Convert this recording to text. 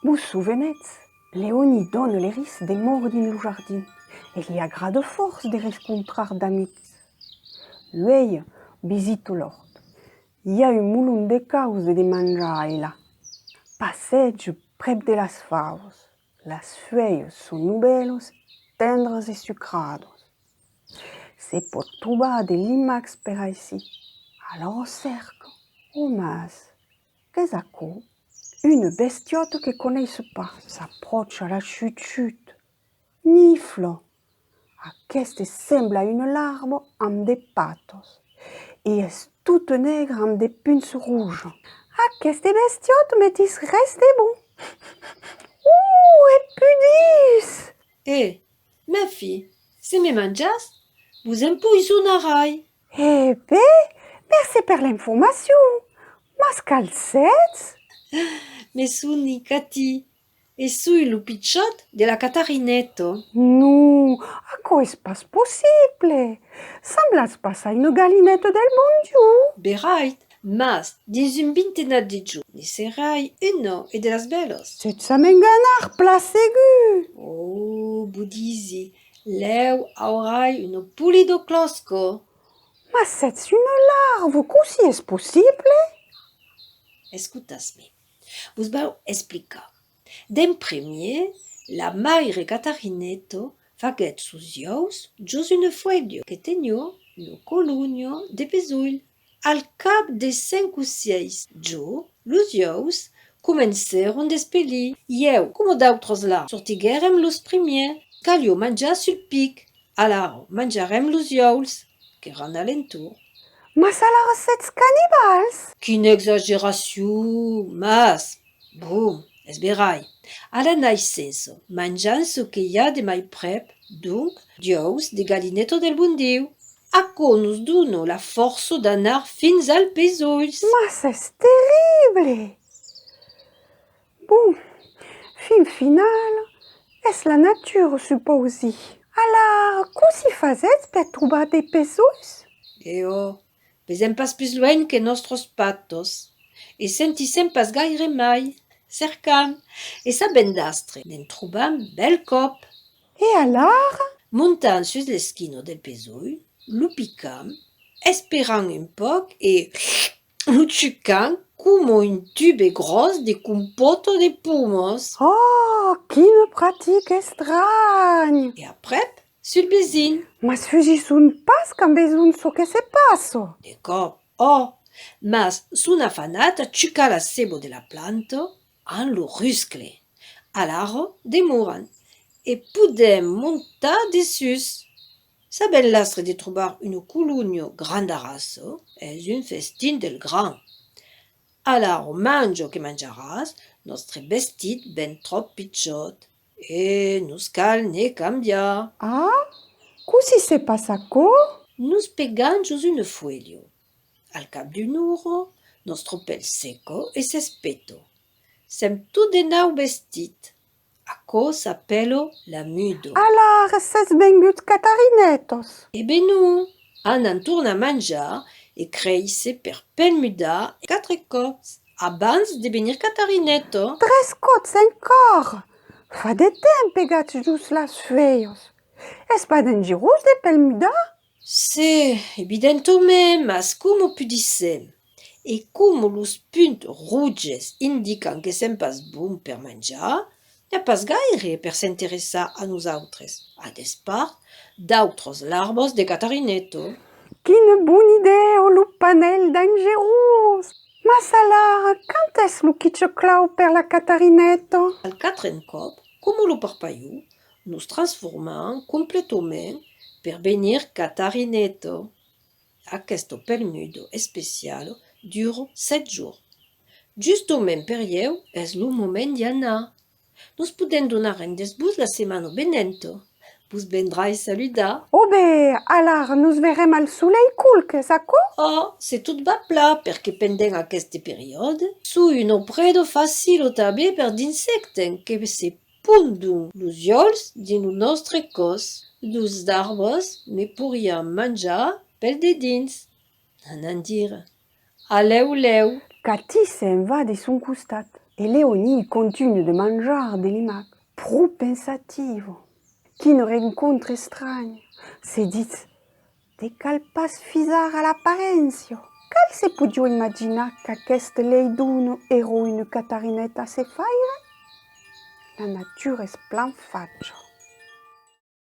Vous souvenez, Léonie donne les risques des morts din lo jardin. Et il y a grande force de rencontrar d'amics. Lui visite l'hort. Il y a un moulin de causes de mangiare là. Passeggio prep de las favas. Las feuilles sont nouvelles, tendres et sucrades. C'est pour trouver de limax per ici. Alors on cercle, on masse. Qu'est-ce que une bestiote que connaisse pas s'approche à la chute-chute. Nifle. Aquesta sembla une larve amb des pattes et est toute nègre amb des punts rouges. Aquesta bestiote métis reste bon. Et pudis! Eh, ma fille, se me mangias, vous empoisonnerai. Eh bé, merci per l'information. Mas calcets? Me suni Cati, e sui lo picciot de la Catarinetto. Non, a quoi est pas possible? Semblas pas a une galinette del bon Dieu. Berait, mas dins un vintena de giorni ne serai uno e de las belos. C'est m'enganar, place aiguë. Oh, budisi, leu aurai uno pulido closco. Mais c'est une larve, qu'aussi est possible? Escutas-me, vos vau explicar. D'en premier, la maire Catarinetto faguet sus ous jos une foelio que tenio no colunio de pesull. Al cap de 5 ou 6 jours, los ous comencèron d'espellir. Eu, como d'autres là, sortiguèrem los premiers, calio manjar sul pic. Alors, manjarem los ous, que ran alentour. Mais alors c'est cannibales? Quine exagération, mas, boum, esberai. A la naissença, manjant ce que hi ha de mai prep, donc, dious de galinetto del bon Diu. Aquò nos dono la força d'anar fins al pesolls. Mais c'est terrible. Bon, fin final, est la nature supposée. Alors, qu'aussi faisait per trouver des pesos? Oh, pesem pas plus loin que nostres patos, e sentisem pas gaire mai, cercam, e sabendastre, n'en trobam bel cop. Et alors? Montant sus l'esquino del pesoll, lo picam, esperant un poc e lo chucam como un tube gros de compoto de pomos. Oh, quine pratique étrange. E aprèp, sul bezin. Mas fugissons pas quand besoin ce que se passe. De cop, oh, mas son afanat a chucar la sebo de la planta en lo ruscle. Alors, demoran, e podem montar dessus. Sabem lastre de trobar un colunio grandarasso és un festin del gran. Alors, manjo que manjaràs, nostre vestit ben trop pitjot, e nos cal ne canviar. Ah, qu'aussi se passe quoi? Nos pegam jos un fuelio. Al cap d'un uro, nostro pel seco e s'espeto. Sem tout de nau vestit. Aquò s'appello la mudo. Alors, c'est vengut catarinettos. E ben non, an torna a manjar e creisse per pelmudar 4 cops abans de venir Catarinetto. 3 cots encore. Fa de temps pegat just las feios. Es pas dangerós de pelmuda? C'est evidentement, mas como pudissem. E como los punts rouges indican que sem pas bon per manjar, n'hi ha pas gaire per s'interessar a nosaltres, a despart d'autres larbos de Catarinetto. Quine bonne idée, o lo panel dangerós. Mas alors, quand est-ce lo kitche clau per la catarinetto? Al quatren cop, como lo parpaiu, nos transformam completament per venir Catarinetto. Aquesto pelmudo especial dura 7 jours. Justament per eu és lo moment d'anar. Nos podem donar en desbus la setmana venento. Vos vendrai saludar. Oh bé, alors nous verrem al soleil culques, acò? Oh, c'est tot va pla perché pendent aquesta periode su un predo facilo també per d'insecten que se pondun los iols din lo nostre cos. Dos d'arbres ne pourriam manjar pel de dins. Anan dir, aleu leu. Cathy se'n va de son costat Et Léonie continue de manger des limaces, pro pensative. Qui ne rencontre étrange, se dit de quel pas fisar à l'apparence. Quel se pouvait imaginer qu'aquest leidune era une Catarinetta se faire? La nature est plein faig.